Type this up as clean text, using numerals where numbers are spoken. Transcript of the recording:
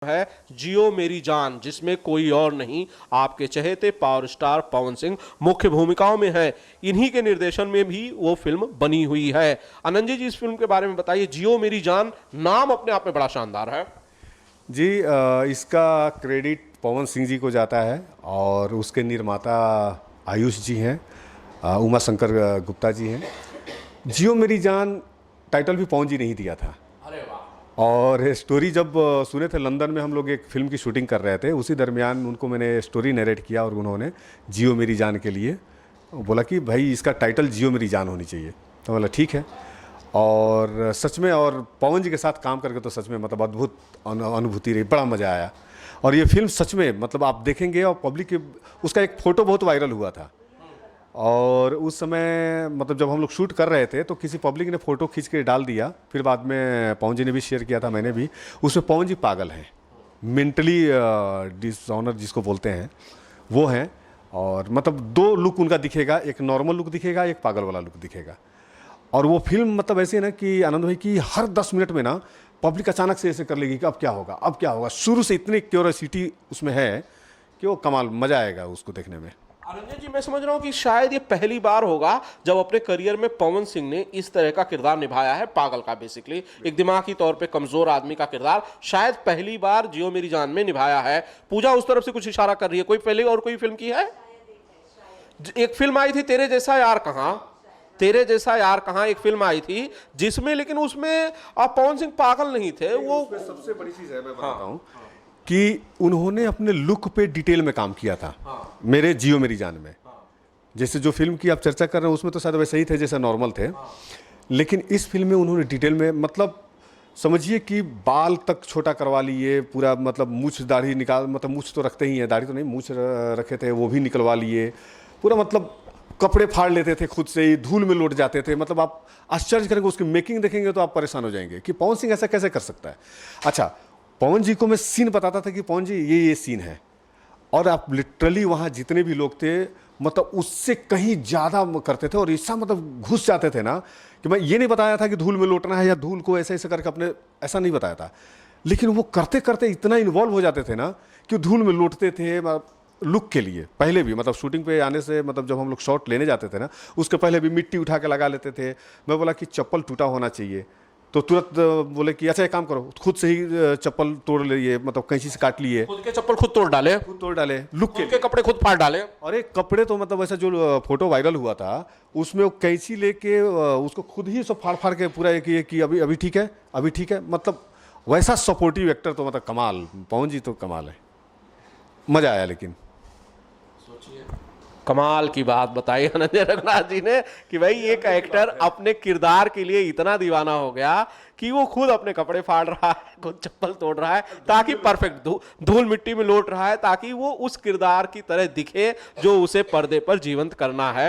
है जियो मेरी जान, जिसमें कोई और नहीं आपके चहेते पावर स्टार पवन सिंह मुख्य भूमिकाओं में है। इन्हीं के निर्देशन में भी वो फिल्म बनी हुई है। आनंद जी, इस फिल्म के बारे में बताइए। जियो मेरी जान नाम अपने आप में बड़ा शानदार है। जी इसका क्रेडिट पवन सिंह जी को जाता है और उसके निर्माता आयुष जी हैं, उमा शंकर गुप्ता जी हैं। जियो मेरी जान टाइटल भी पवन जी ने ही दिया था। अरे वाह। और स्टोरी जब सुने थे, लंदन में हम लोग एक फिल्म की शूटिंग कर रहे थे, उसी दरमियान उनको मैंने स्टोरी नरेट किया और उन्होंने जियो मेरी जान के लिए बोला कि भाई इसका टाइटल जियो मेरी जान होनी चाहिए। तो बोला ठीक है। और सच में, और पवन जी के साथ काम करके तो सच में मतलब अद्भुत अनुभूति रही, बड़ा मज़ा आया। और ये फिल्म सच में मतलब आप देखेंगे और पब्लिक के उसका एक फ़ोटो बहुत वायरल हुआ था। और उस समय मतलब जब हम लोग शूट कर रहे थे तो किसी पब्लिक ने फ़ोटो खींच के डाल दिया, फिर बाद में पवन जी ने भी शेयर किया था, मैंने भी। उसमें पवन जी पागल हैं, मेंटली डिसऑनर जिसको बोलते हैं वो हैं। और मतलब दो लुक उनका दिखेगा, एक नॉर्मल लुक दिखेगा, एक पागल वाला लुक दिखेगा। और वो फिल्म मतलब ऐसे है ना कि आनंद भाई की हर 10 मिनट में ना पब्लिक अचानक से ऐसे कर लेगी कि अब क्या होगा, अब क्या होगा। शुरू से इतनी क्यूरियोसिटी उसमें है कि वो कमाल, मज़ा आएगा उसको देखने में। अरविंद जी, मैं समझ रहा हूँ कि शायद ये पहली बार होगा जब अपने करियर में पवन सिंह ने इस तरह का किरदार निभाया है, पागल का। बेसिकली एक दिमागी तौर पे कमजोर आदमी का किरदार शायद पहली बार जियो मेरी जान में निभाया है। पूजा उस तरफ से कुछ इशारा कर रही है। कोई पहले और कोई फिल्म की है? एक फिल्म आई थी तेरे जैसा यार कहाँ, तेरे जैसा यार कहाँ एक फिल्म आई थी जिसमें, लेकिन उसमें आप पवन सिंह पागल नहीं थे। वो सबसे बड़ी चीज़ है, मैं बताता हूँ कि उन्होंने अपने लुक पे डिटेल में काम किया था। मेरे जियो मेरी जान में जैसे जो फिल्म की आप चर्चा कर रहे हैं उसमें तो शायद वैसे ही थे जैसे नॉर्मल थे, लेकिन इस फिल्म में उन्होंने डिटेल में मतलब समझिए कि बाल तक छोटा करवा लिए पूरा, मतलब मूछ दाढ़ी निकाल, मतलब मूछ तो रखते ही हैं, दाढ़ी तो नहीं, मूछ रखे थे वो भी निकलवा लिए पूरा। मतलब कपड़े फाड़ लेते थे खुद से ही, धूल में लौट जाते थे। मतलब आप आश्चर्य करेंगे, उसकी मेकिंग देखेंगे तो आप परेशान हो जाएंगे कि पवन सिंह ऐसा कैसे कर सकता है। अच्छा, पवन जी को मैं सीन बताता था कि पवन जी ये सीन है, और आप लिटरली वहाँ जितने भी लोग थे मतलब उससे कहीं ज़्यादा करते थे। और ऐसा मतलब घुस जाते थे ना कि मैं ये नहीं बताया था कि धूल में लौटना है या धूल को ऐसे ऐसे करके अपने, ऐसा नहीं बताया था। लेकिन वो करते करते इतना इन्वॉल्व हो जाते थे ना कि धूल में लौटते थे लुक के लिए। पहले भी मतलब शूटिंग पे आने से, मतलब जब हम लोग शॉट लेने जाते थे ना उसके पहले भी मिट्टी उठा के लगा लेते थे। मैं बोला कि चप्पल टूटा होना चाहिए तो तुरंत बोले कि अच्छा एक काम करो, खुद से ही चप्पल तोड़ लिए, मतलब कैंची से काट लिए, खुद के चप्पल खुद तोड़ डाले, लुक खुद के कपड़े खुद फाड़ डाले। और एक कपड़े तो मतलब वैसा जो फोटो वायरल हुआ था उसमें वो कैंची लेके उसको खुद ही सब फाड़ फाड़ के पूरा एक ये कि अभी अभी ठीक है, अभी ठीक है। मतलब वैसा सपोर्टिव एक्टर तो मतलब कमाल, पवन जी तो कमाल है, मजा आया। लेकिन कमाल की बात बताई अनंजय रघुनाथ जी ने कि भाई एक एक्टर अपने किरदार के लिए इतना दीवाना हो गया कि वो खुद अपने कपड़े फाड़ रहा है, खुद चप्पल तोड़ रहा है ताकि परफेक्ट धूल मिट्टी में लौट रहा है ताकि वो उस किरदार की तरह दिखे जो उसे पर्दे पर जीवंत करना है।